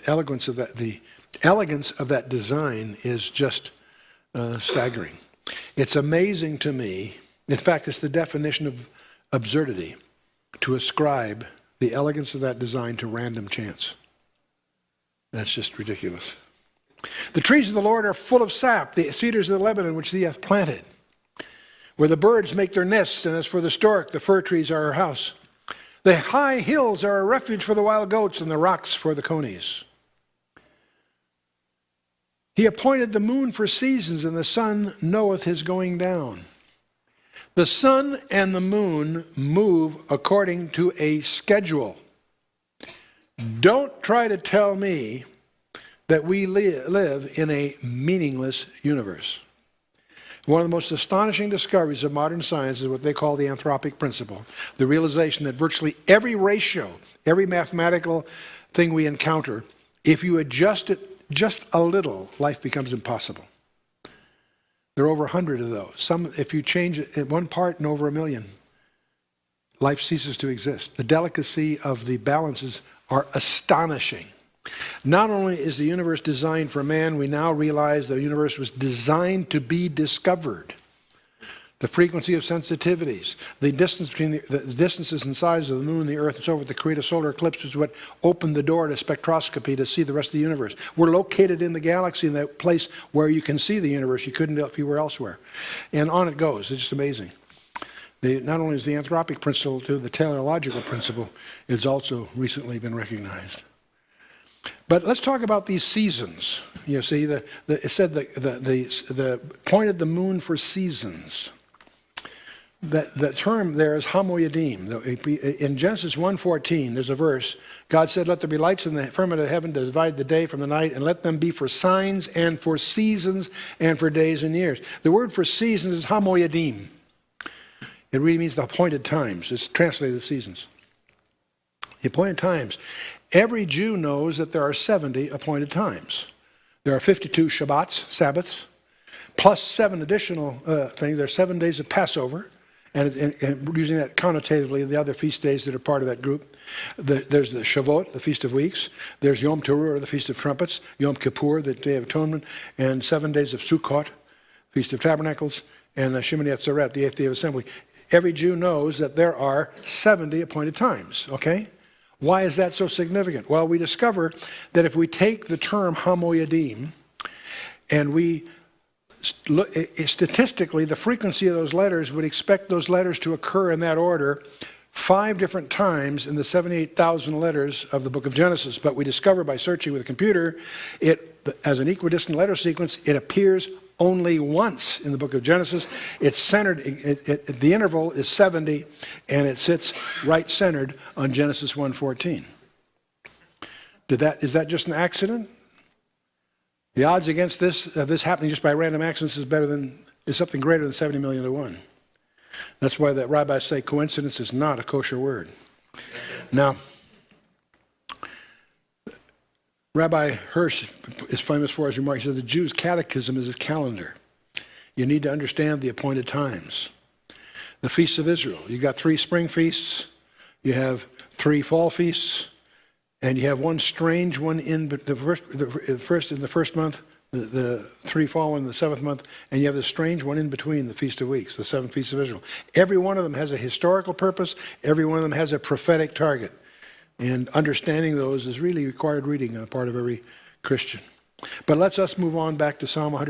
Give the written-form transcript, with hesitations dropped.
elegance of that design is just staggering. It's amazing to me. In fact, it's the definition of absurdity to ascribe the elegance of that design to random chance. That's just ridiculous. The trees of the Lord are full of sap, the cedars of the Lebanon which he hath planted, where the birds make their nests, and as for the stork, the fir trees are her house. The high hills are a refuge for the wild goats, and the rocks for the conies. He appointed the moon for seasons, and the sun knoweth his going down. The sun and the moon move according to a schedule. Don't try to tell me that we live in a meaningless universe. One of the most astonishing discoveries of modern science is what they call the anthropic principle, the realization that virtually every ratio, every mathematical thing we encounter, if you adjust it just a little, life becomes impossible. There are over 100 of those. Some, if you change it at one part, and over 1 million, life ceases to exist. The delicacy of the balances are astonishing. Not only is the universe designed for man, we now realize the universe was designed to be discovered. The frequency of sensitivities, the distance between the distances and size of the moon, the earth, and so forth, to create a solar eclipse is what opened the door to spectroscopy to see the rest of the universe. We're located in the galaxy, in that place where you can see the universe. You couldn't if you were elsewhere. And on it goes. It's just amazing. Not only is the anthropic principle to the teleological principle, it's also recently been recognized. But let's talk about these seasons. You see, it said the pointed the moon for seasons. The term there is hamoyadim. In Genesis 1:14, there's a verse. God said, "Let there be lights in the firmament of heaven to divide the day from the night, and let them be for signs and for seasons and for days and years." The word for seasons is hamoyadim. It really means the appointed times. It's translated as seasons. The appointed times. Every Jew knows that there are 70 appointed times. There are 52 Shabbats, Sabbaths, plus 7 additional things. There are 7 days of Passover, and using that connotatively, the other feast days that are part of that group. There's the Shavuot, the Feast of Weeks. There's Yom Teruah, the Feast of Trumpets. Yom Kippur, the Day of Atonement. And 7 days of Sukkot, Feast of Tabernacles. And the Shemini Atzeret, the 8th day of Assembly. Every Jew knows that there are 70 appointed times, okay? Why is that so significant? Well, we discover that if we take the term hamoyadim and we look, statistically, the frequency of those letters would expect those letters to occur in that order 5 different times in the 78,000 letters of the book of Genesis. But we discover by searching with a computer, as an equidistant letter sequence, it appears only once in the book of Genesis. It's centered, the interval is 70, and it sits right centered on Genesis 1:14. Is that just an accident? The odds against this happening just by random accidents is something greater than 70 million to 1. That's why the rabbis say coincidence is not a kosher word. Now, Rabbi Hirsch is famous for his remark. He says the Jew's catechism is his calendar. You need to understand the appointed times. The feasts of Israel. You got 3 spring feasts, you have 3 fall feasts, and you have one strange one in the first month, the 3 fall in the 7th month, and you have the strange one in between, the Feast of Weeks, the 7 feasts of Israel. Every one of them has a historical purpose. Every one of them has a prophetic target. And understanding those is really required reading on the part of every Christian. But let's move on back to Psalm 100.